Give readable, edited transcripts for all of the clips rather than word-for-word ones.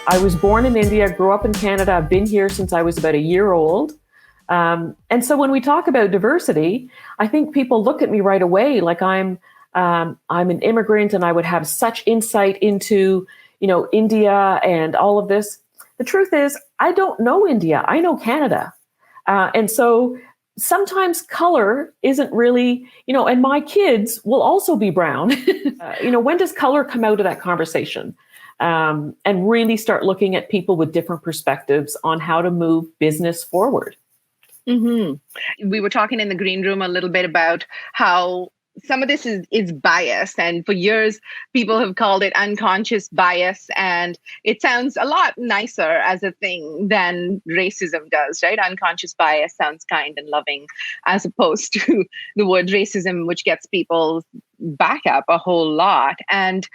I was born in India, grew up in Canada. I've been here since I was about a year old. And so when we talk about diversity, I think people look at me right away like I'm an immigrant and I would have such insight into, India and all of this. The truth is, I don't know India. I know Canada. And so sometimes color isn't really, and my kids will also be brown. When does color come out of that conversation? And really start looking at people with different perspectives on how to move business forward. Mm-hmm. We were talking in the green room a little bit about how some of this is bias. And for years, people have called it unconscious bias. And it sounds a lot nicer as a thing than racism does, right? Unconscious bias sounds kind and loving, as opposed to the word racism, which gets people back up a whole lot. And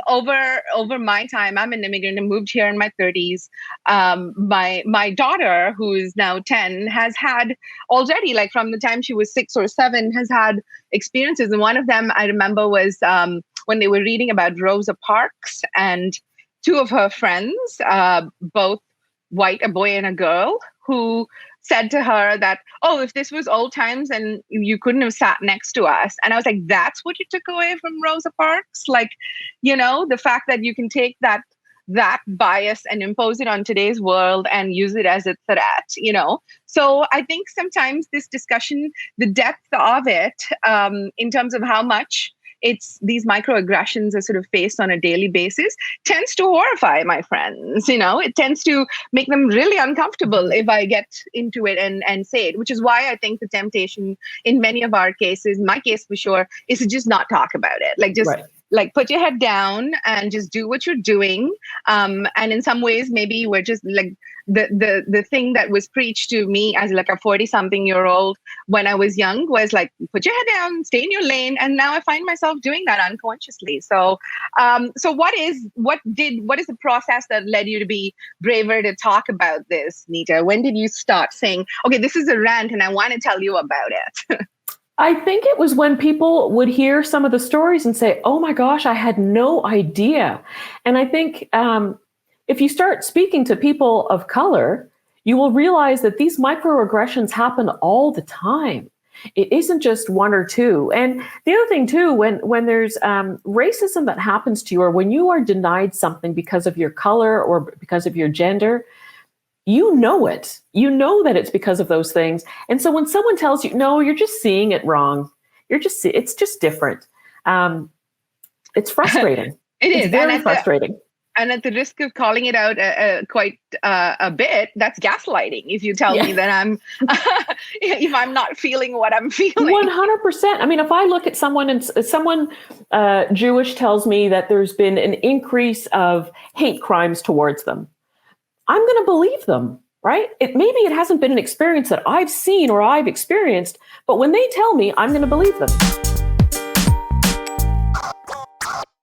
over my time, I'm an immigrant and moved here in my 30s. My daughter, who is now 10, has had already, like from the time she was 6 or 7, has had experiences. And one of them I remember was when they were reading about Rosa Parks, and 2 of her friends, both white, a boy and a girl, who said to her that, oh, if this was old times and you couldn't have sat next to us. And I was like, that's what you took away from Rosa Parks? Like, the fact that you can take that bias and impose it on today's world and use it as a threat, So I think sometimes this discussion, the depth of it, in terms of how much these microaggressions are sort of faced on a daily basis, tends to horrify my friends. It tends to make them really uncomfortable if I get into it and say it, which is why I think the temptation in many of our cases, my case for sure, is to just not talk about it. Like just like put your head down and just do what you're doing. And in some ways, maybe we're just like the thing that was preached to me as like a 40-something-year-old when I was young was like, put your head down, stay in your lane. And now I find myself doing that unconsciously. So what is the process that led you to be braver to talk about this, Nita? When did you start saying, okay, this is a rant and I want to tell you about it? I think it was when people would hear some of the stories and say, oh my gosh, I had no idea. And I think if you start speaking to people of color, you will realize that these microaggressions happen all the time. It isn't just 1 or 2. And the other thing too, when there's racism that happens to you, or when you are denied something because of your color or because of your gender, you know it. You know that it's because of those things. And so when someone tells you, no, you're just seeing it wrong. It's just different. It's frustrating. It's very frustrating. And at the risk of calling it out quite a bit, that's gaslighting. If you tell me that if I'm not feeling what I'm feeling. 100%. I mean, if I look at someone and someone Jewish tells me that there's been an increase of hate crimes towards them, I'm going to believe them, right? Maybe it hasn't been an experience that I've seen or I've experienced, but when they tell me, I'm going to believe them.